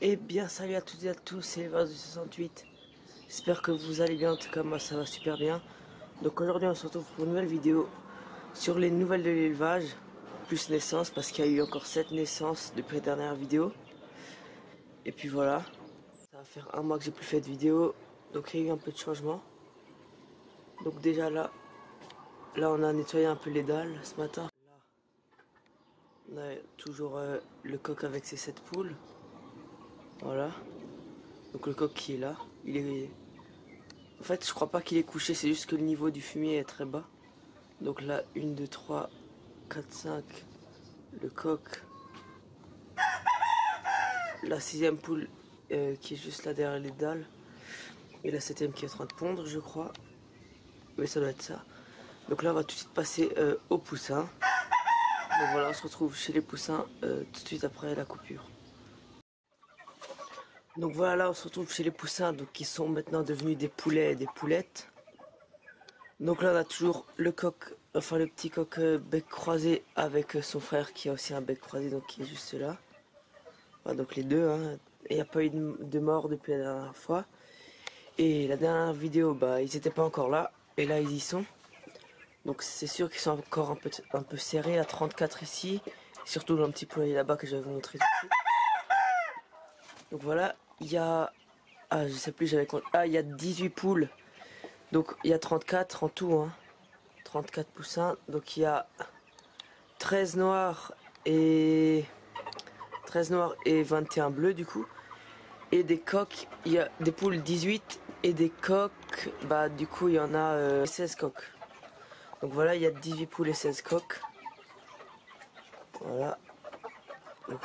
Eh bien salut à toutes et à tous, c'est Vaz du 68. J'espère que vous allez bien, en tout cas moi ça va super bien. Donc aujourd'hui on se retrouve pour une nouvelle vidéo sur les nouvelles de l'élevage, plus naissance parce qu'il y a eu encore 7 naissances depuis la dernière vidéo. Et puis voilà, ça va faire un mois que j'ai plus fait de vidéo, donc il y a eu un peu de changement. Donc déjà là on a nettoyé un peu les dalles ce matin. Là, on a toujours le coq avec ses 7 poules. Voilà. Donc le coq qui est là, il est... En fait je crois pas qu'il est couché, c'est juste que le niveau du fumier est très bas. Donc là 1, 2, 3, 4, 5, le coq. La 6ème poule qui est juste là derrière les dalles. Et la 7ème qui est en train de pondre je crois. Mais ça doit être ça. Donc là on va tout de suite passer aux poussins. Donc voilà, on se retrouve chez les poussins tout de suite après la coupure. Donc voilà, là on se retrouve chez les poussins donc qui sont maintenant devenus des poulets et des poulettes. Donc là on a toujours le coq, enfin le petit coq bec croisé avec son frère qui a aussi un bec croisé donc qui est juste là. Voilà, donc les deux, hein. Et il n'y a pas eu de mort depuis la dernière fois. Et la dernière vidéo, bah ils étaient pas encore là. Et là ils y sont. Donc c'est sûr qu'ils sont encore un peu serrés à 34 ici. Surtout dans le petit poulailler là-bas que je vais vous montrer tout de suite. Donc voilà, il y a... Ah je sais plus, j'avais compté. Ah il y a 18 poules. Donc il y a 34 en tout, hein. 34 poussins. Donc il y a 13 noirs et 21 bleus du coup. Et des coqs, il y a des poules 18 et des coqs, bah du coup il y en a 16 coqs. Donc voilà, il y a 18 poules et 16 coqs. Voilà. Donc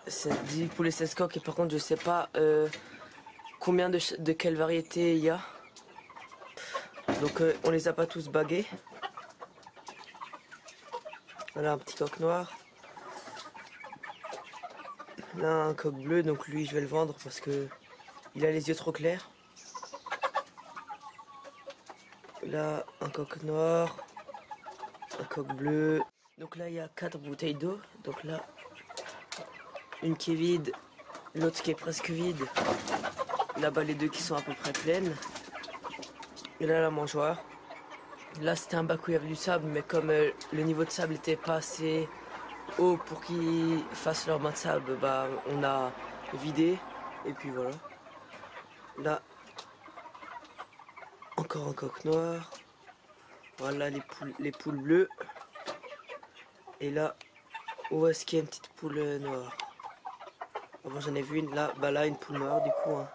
c'est 18 poules et 16 coqs et par contre je sais pas combien de quelle variété il y a. Donc on les a pas tous bagués. Voilà un petit coq noir. Là un coq bleu, donc lui je vais le vendre parce que il a les yeux trop clairs. Là un coq noir, un coq bleu. Donc là il y a 4 bouteilles d'eau. Donc là une qui est vide, l'autre qui est presque vide. Là-bas les deux qui sont à peu près pleines. Et là la mangeoire. Là c'était un bac où il y avait du sable, mais comme le niveau de sable était pas assez haut pour qu'ils fassent leur bain de sable, bah on a vidé. Et puis voilà. Là encore un coq noir. Voilà les poules bleues. Et là, où est-ce qu'il y a une petite poule noire? Avant j'en ai vu une là, bah là une poule noire du coup. Hein.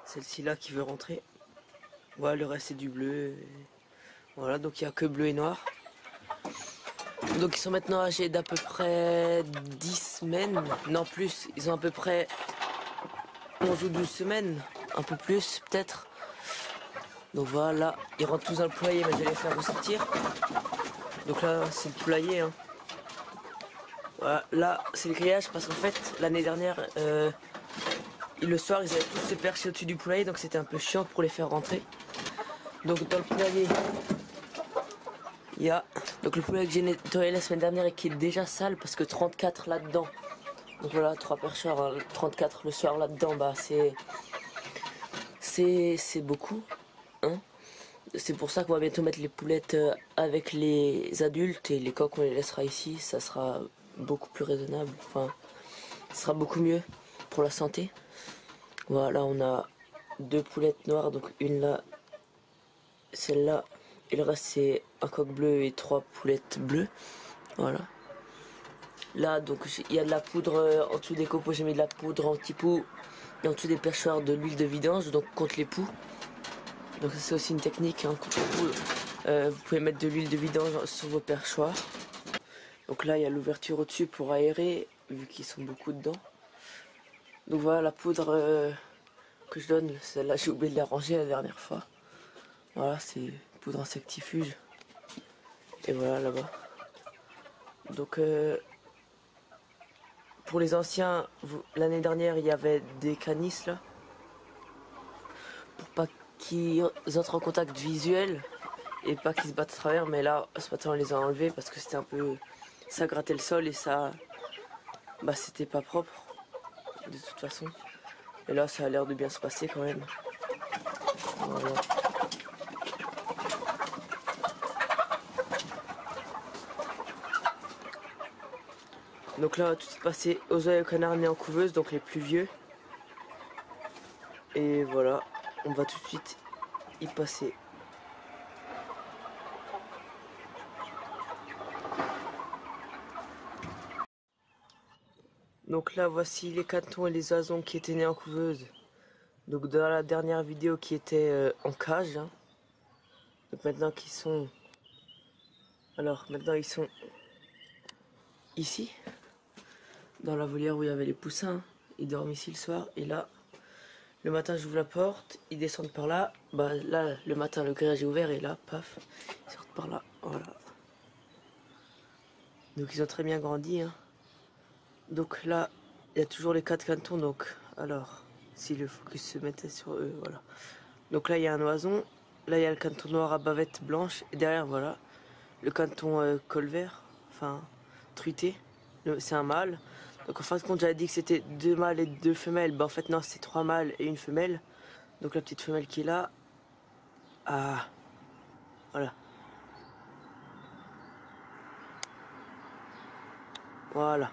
Celle-ci là qui veut rentrer. Voilà, le reste c'est du bleu. Et... Voilà, donc il n'y a que bleu et noir. Donc ils sont maintenant âgés d'à peu près 10 semaines. Non plus, ils ont à peu près 11 ou 12 semaines. Un peu plus peut-être. Donc voilà, ils rentrent tous dans le poulailler, mais je vais les faire ressortir. Donc là c'est le poulailler. Hein. Voilà, là c'est le grillage parce qu'en fait l'année dernière le soir ils avaient tous se percher au-dessus du poulailler donc c'était un peu chiant pour les faire rentrer. Donc dans le poulailler il y a donc le poulailler que j'ai nettoyé la semaine dernière et qui est déjà sale parce que 34 là-dedans. Donc voilà 3 percheurs, hein, 34 le soir là-dedans, bah c'est beaucoup. Hein. C'est pour ça qu'on va bientôt mettre les poulettes avec les adultes et les coqs on les laissera ici, ça sera beaucoup plus raisonnable, enfin ce sera beaucoup mieux pour la santé. Voilà, on a 2 poulettes noires, donc une là, celle-là, et le reste c'est un coq bleu et 3 poulettes bleues. Voilà. Là, donc il y a de la poudre en dessous des copeaux, j'ai mis de la poudre anti-poux et en dessous des perchoirs de l'huile de vidange, donc contre les poux. Donc c'est aussi une technique, hein, contre les poux. Vous pouvez mettre de l'huile de vidange sur vos perchoirs. Donc là, il y a l'ouverture au-dessus pour aérer, vu qu'ils sont beaucoup dedans. Donc voilà la poudre que je donne, celle-là j'ai oublié de la ranger la dernière fois. Voilà, c'est poudre insectifuge. Et voilà là-bas. Donc pour les anciens, l'année dernière il y avait des canisses là. Pour pas qu'ils entrent en contact visuel et pas qu'ils se battent à travers. Mais là, ce matin on les a enlevés parce que c'était un peu... Ça grattait le sol et ça... Bah c'était pas propre. de toute façon. Et là, ça a l'air de bien se passer quand même. Voilà. Donc là, on va tout de suite passer aux oies et aux canards nés en couveuse, donc les plus vieux. Et voilà, on va tout de suite y passer. Donc là, voici les cantons et les oisons qui étaient nés en couveuse. Donc dans la dernière vidéo qui était en cage. Hein. Donc maintenant qu'ils sont... Alors maintenant ils sont ici. Dans la volière où il y avait les poussins. Ils dorment ici le soir. Et là, le matin j'ouvre la porte. Ils descendent par là. Bah là, le matin le grillage est ouvert et là, paf, ils sortent par là. Voilà. Donc ils ont très bien grandi. Hein. Donc là, il y a toujours les 4 cantons. Donc alors, si le focus se mettait sur eux, voilà. Donc là, il y a un oison. Là, il y a le canton noir à bavette blanche. Et derrière, voilà, le canton col vert, enfin, truité. C'est un mâle. Donc en fin de compte, j'avais dit que c'était 2 mâles et 2 femelles. Bah en fait, non, c'est 3 mâles et 1 femelle. Donc la petite femelle qui est là. Ah, voilà. Voilà.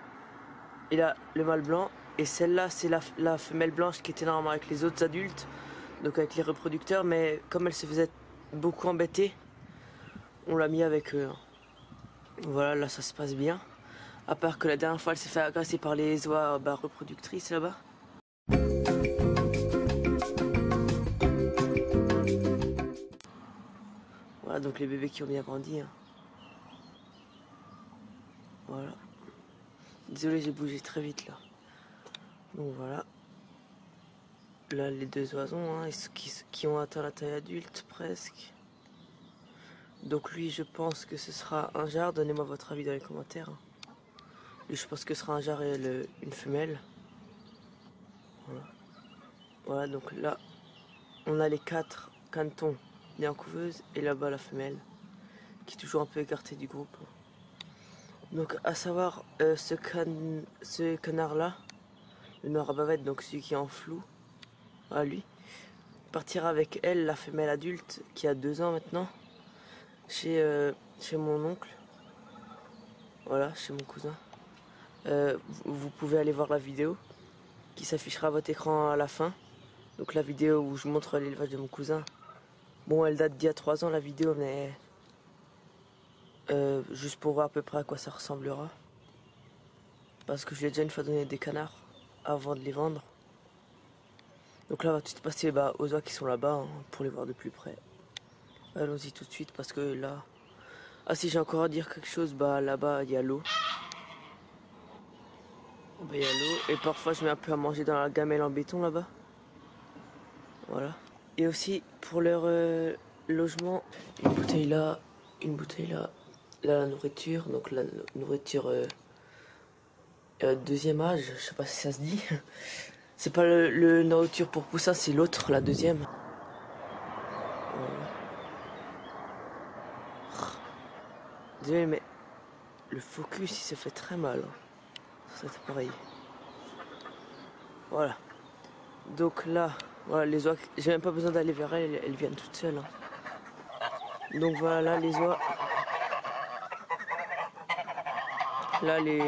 Et là, le mâle blanc. Et celle-là, c'est la femelle blanche qui était normalement avec les autres adultes. Donc avec les reproducteurs. Mais comme elle se faisait beaucoup embêter, on l'a mis avec eux. Voilà, là ça se passe bien. À part que la dernière fois elle s'est fait agresser par les oies reproductrices là-bas. Voilà, donc les bébés qui ont bien grandi. Hein. Voilà. Désolé, j'ai bougé très vite là. Donc voilà. Là les 2 oisons hein, qui ont atteint la taille adulte presque. Donc lui je pense que ce sera un jar. Donnez-moi votre avis dans les commentaires. Hein. Lui je pense que ce sera un jar et une femelle. Voilà. Voilà, donc là on a les 4 cantons nés en couveuse et là-bas la femelle qui est toujours un peu écartée du groupe. Donc à savoir ce canard là, le noir à bavette, donc celui qui est en flou, voilà lui, partira avec elle, la femelle adulte qui a 2 ans maintenant, chez mon oncle, voilà, chez mon cousin. Vous pouvez aller voir la vidéo qui s'affichera à votre écran à la fin. Donc la vidéo où je montre l'élevage de mon cousin. Bon, elle date d'il y a 3 ans la vidéo, mais juste pour voir à peu près à quoi ça ressemblera. Parce que je lui ai déjà une fois donné des canards avant de les vendre. Donc là on va tout de suite passer aux oies qui sont là-bas hein, pour les voir de plus près. Allons-y tout de suite parce que là... Ah si j'ai encore à dire quelque chose, là-bas il y a l'eau. Il y a l'eau et parfois je mets un peu à manger dans la gamelle en béton là-bas. Voilà. Et aussi pour leur logement, une bouteille là, une bouteille là. Là la nourriture, donc la nourriture deuxième âge, je sais pas si ça se dit. C'est pas le nourriture pour poussin, c'est l'autre, la deuxième. Voilà. Désolé mais le focus il se fait très mal hein, sur cet appareil. Voilà. Donc là, voilà les oies, j'ai même pas besoin d'aller vers elles, elles viennent toutes seules. Hein. Donc voilà là les oies. Là les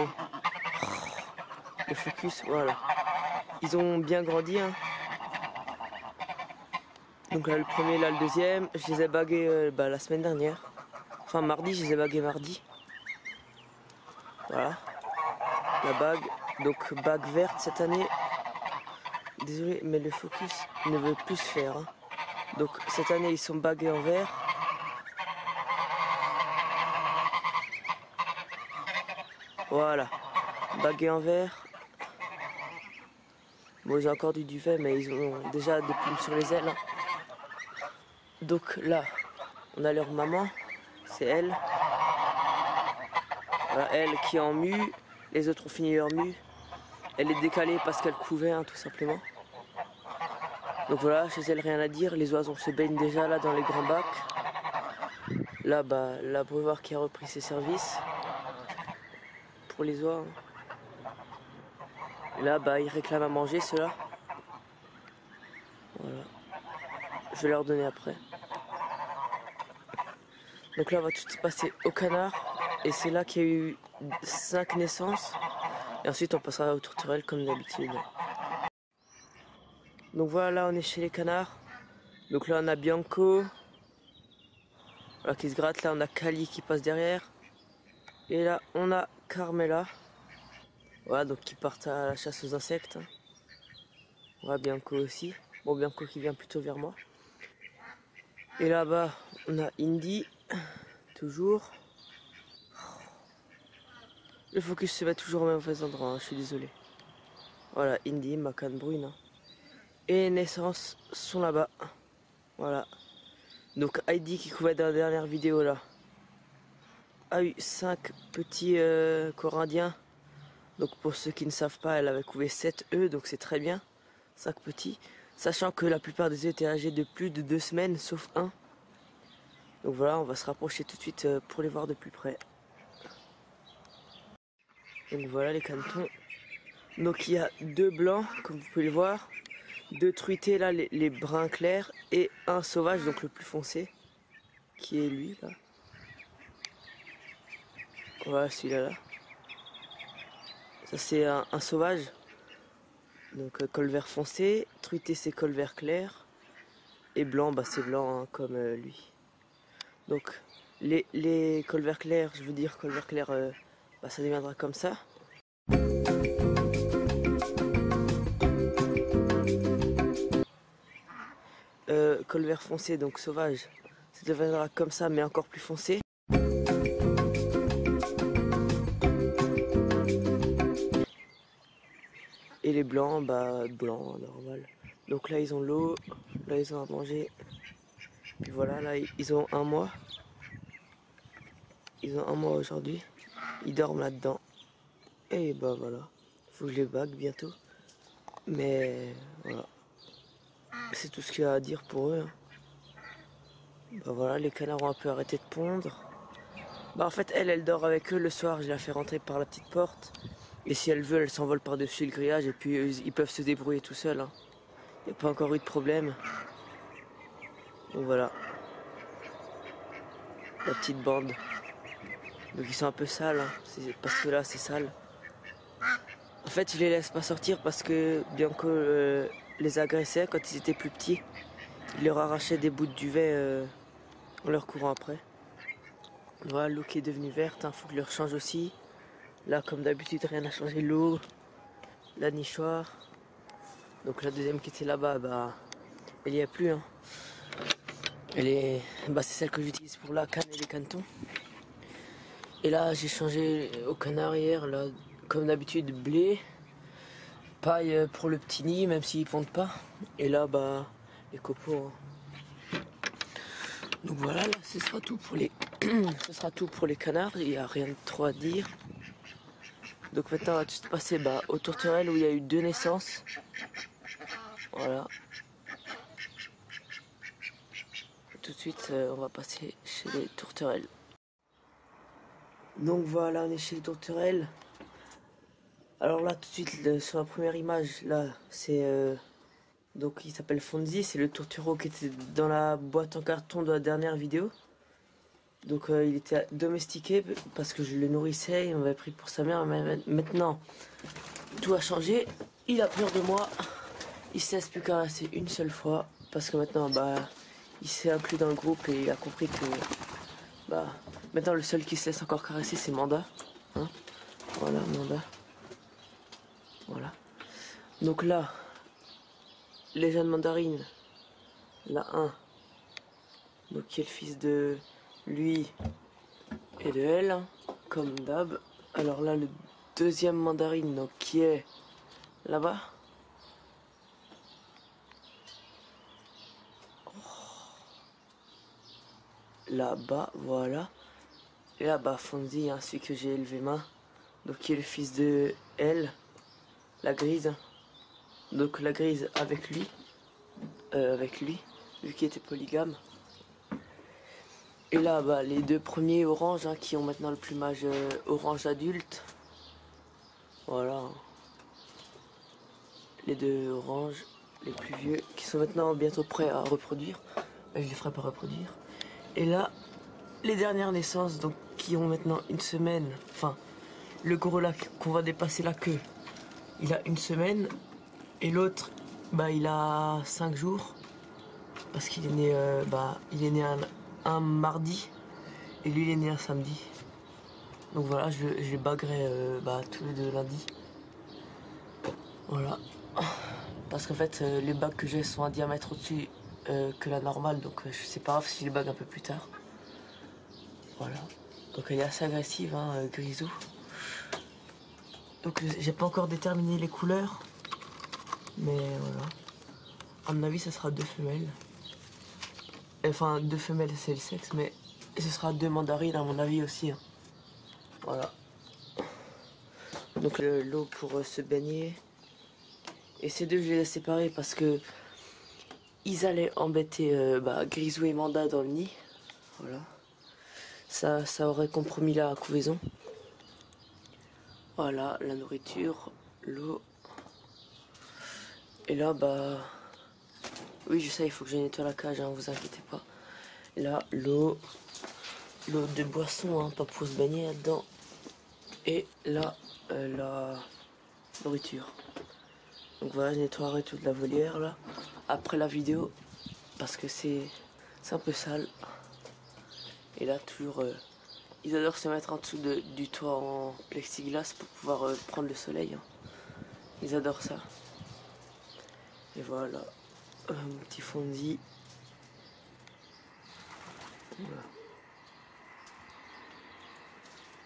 focus, voilà. Ils ont bien grandi. Hein. Donc là le premier, là le deuxième. Je les ai bagués la semaine dernière. Enfin mardi, je les ai bagués mardi. Voilà. La bague. Donc bague verte cette année. Désolé, mais le focus ne veut plus se faire. Hein. Donc cette année ils sont bagués en vert. Voilà. Bagués en vert. Bon j'ai encore du duvet mais ils ont déjà des plumes sur les ailes. Hein. Donc là, on a leur maman. C'est elle. Voilà, elle qui est en mue. Les autres ont fini leur mue. Elle est décalée parce qu'elle couvait, hein, tout simplement. Donc voilà, chez elle, rien à dire. Les oiseaux se baignent déjà là dans les grands bacs. Là, l'abreuvoir qui a repris ses services. Pour les oies. Hein. Et là, bah, ils réclament à manger, ceux-là. Voilà. Je vais leur donner après. Donc là, on va tout de suite passer au canard. Et c'est là qu'il y a eu 5 naissances. Et ensuite, on passera aux tourterelles comme d'habitude. Donc voilà, là, on est chez les canards. Donc là, on a Bianco. Voilà, qui se gratte. Là, on a Kali qui passe derrière. Et là, on a Carmela. Voilà, donc qui partent à la chasse aux insectes. Voilà, Bianco aussi. Bon, Bianco qui vient plutôt vers moi. Et là-bas, on a Indy. Toujours. Le focus se met toujours au même mauvais endroit, hein, je suis désolé. Voilà, Indy, ma canne brune. Hein. Et naissances sont là-bas. Voilà. Donc Heidi qui couvait dans la dernière vidéo là a eu 5 petits corindiens. Donc pour ceux qui ne savent pas, elle avait couvé 7 œufs, donc c'est très bien. 5 petits. Sachant que la plupart des œufs étaient âgés de plus de 2 semaines, sauf un. Donc voilà, on va se rapprocher tout de suite pour les voir de plus près. Donc voilà les canetons. Donc il y a 2 blancs, comme vous pouvez le voir. 2 truités là, les bruns clairs. Et un sauvage, donc le plus foncé. Qui est lui là. Voilà celui-là là. Ça c'est un sauvage. Donc col vert foncé. Truité c'est col vert clair. Et blanc, bah c'est blanc hein, comme lui. Donc les col vert clair, je veux dire col vert clair, bah, ça deviendra comme ça. Col vert foncé, donc sauvage, ça deviendra comme ça mais encore plus foncé. Et les blancs, bah blanc normal. Donc là ils ont l'eau, là ils ont à manger. Puis voilà, là ils ont un mois. Ils ont un mois aujourd'hui. Ils dorment là-dedans. Et bah voilà. Faut que je les bague bientôt. Mais voilà. C'est tout ce qu'il y a à dire pour eux. Hein. Bah voilà, les canards ont un peu arrêté de pondre. Bah en fait elle dort avec eux le soir. Je la fais rentrer par la petite porte. Et si elle veut, elle s'envole par-dessus le grillage. Et puis ils peuvent se débrouiller tout seuls. Hein. Il n'y a pas encore eu de problème. Donc voilà. La petite bande. Donc ils sont un peu sales. Hein. Parce que là c'est sale. En fait, je les laisse pas sortir parce que Bianco les agressait quand ils étaient plus petits. Il leur arrachait des bouts de duvet en leur courant après. Voilà, l'eau qui est devenue verte, hein, faut que je le rechange aussi. Là, comme d'habitude, rien n'a changé. L'eau, la nichoire. Donc la deuxième qui était là-bas, bah, elle y a plus. Hein. Bah, c'est celle que j'utilise pour la canne et les canetons. Et là, j'ai changé au canard hier, là, comme d'habitude, blé. Paille pour le petit nid, même s'ils pondent pas. Et là, bah, les copeaux. Hein. Donc voilà, là, ce sera tout pour les, ce sera tout pour les canards. Il n'y a rien de trop à dire. Donc maintenant, on va tout de suite passer bah, aux tourterelles où il y a eu 2 naissances. Voilà. Tout de suite, on va passer chez les tourterelles. Donc voilà, on est chez les tourterelles. Alors là, tout de suite, sur la première image, là, c'est... donc il s'appelle Fonzie, c'est le tourtereau qui était dans la boîte en carton de la dernière vidéo. Donc il était domestiqué parce que je le nourrissais, il m'avait pris pour sa mère, mais maintenant, tout a changé. Il a peur de moi, il se laisse plus caresser une seule fois, parce que maintenant, bah, il s'est inclus dans le groupe et il a compris que... Bah, maintenant le seul qui se laisse encore caresser, c'est Manda. Hein, voilà, Manda. Voilà. Donc là, les jeunes mandarines, là un, donc qui est le fils de lui et de elle, hein, comme d'hab. Alors là, le deuxième mandarine, donc qui est là-bas. Là-bas, voilà. Et là-bas, Fonzie, hein, celui que j'ai élevé main, donc qui est le fils de elle, la grise. Donc la grise avec lui, vu qu'il était polygame. Et là, bah, les 2 premiers oranges hein, qui ont maintenant le plumage orange adulte. Voilà. les deux oranges, les plus vieux, qui sont maintenant bientôt prêts à reproduire. Je les ferai pas reproduire. Et là, les dernières naissances, donc qui ont maintenant une semaine, enfin, le gros là qu'on va dépasser la queue, il a une semaine, et l'autre, bah, il a 5 jours, parce qu'il est né, il est né un mardi, et lui, il est né un samedi. Donc voilà, je les baguerai tous les deux lundi. Voilà. Parce qu'en fait, les bagues que j'ai sont un diamètre au-dessus que la normale, donc c'est pas grave si je les bague un peu plus tard. Voilà. Donc elle est assez agressive, hein, Grisou. Donc j'ai pas encore déterminé les couleurs, mais voilà. À mon avis, ça sera 2 femelles. Enfin, 2 femelles, c'est le sexe, mais ce sera 2 mandarines à mon avis aussi. Hein. Voilà. Donc l'eau pour se baigner. Et ces deux, je les ai séparés parce que ils allaient embêter Grisou et Manda dans le nid. Voilà. Ça aurait compromis la couvaison. Voilà, la nourriture, l'eau. Et là, oui, je sais, il faut que je nettoie la cage, hein, vous inquiétez pas. Et là, l'eau de boisson, hein, pas pour se baigner là-dedans. Et là, la nourriture. Donc voilà, je nettoierai toute la volière là, après la vidéo, parce que c'est un peu sale. Et là, toujours, ils adorent se mettre en dessous du toit en plexiglas pour pouvoir prendre le soleil. Hein. Ils adorent ça. Et voilà, mon petit fondi.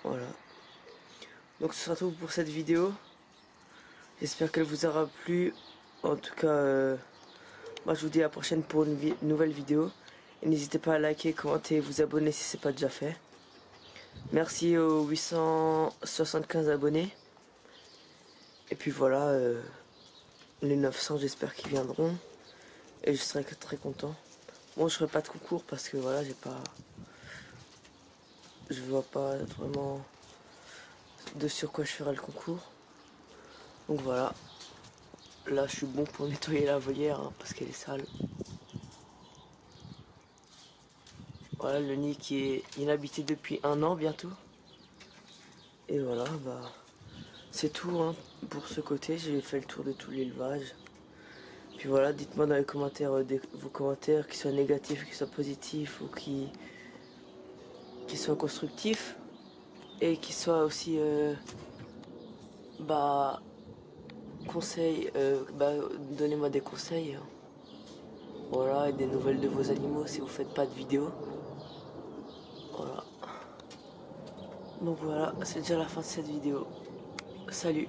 Voilà. Donc ce sera tout pour cette vidéo. J'espère qu'elle vous aura plu. En tout cas, moi je vous dis à la prochaine pour une nouvelle vidéo. Et n'hésitez pas à liker, commenter et vous abonner si ce n'est pas déjà fait. Merci aux 875 abonnés. Et puis voilà, les 900 j'espère qu'ils viendront. Et je serai très content. Bon, je ferai pas de concours parce que voilà, je vois pas vraiment de sur quoi je ferai le concours. Donc voilà. Là, je suis bon pour nettoyer la volière hein, parce qu'elle est sale. Voilà le nid qui est inhabité depuis 1 an bientôt. Et voilà, c'est tout hein, pour ce côté. J'ai fait le tour de tout l'élevage. Puis voilà, dites-moi dans les commentaires vos commentaires, qu'ils soient négatifs, qu'ils soient positifs ou qui soient constructifs. Et qui soient aussi conseils, donnez-moi des conseils. Hein. Voilà, et des nouvelles de vos animaux si vous faites pas de vidéos. Voilà. Donc voilà, c'est déjà la fin de cette vidéo. Salut!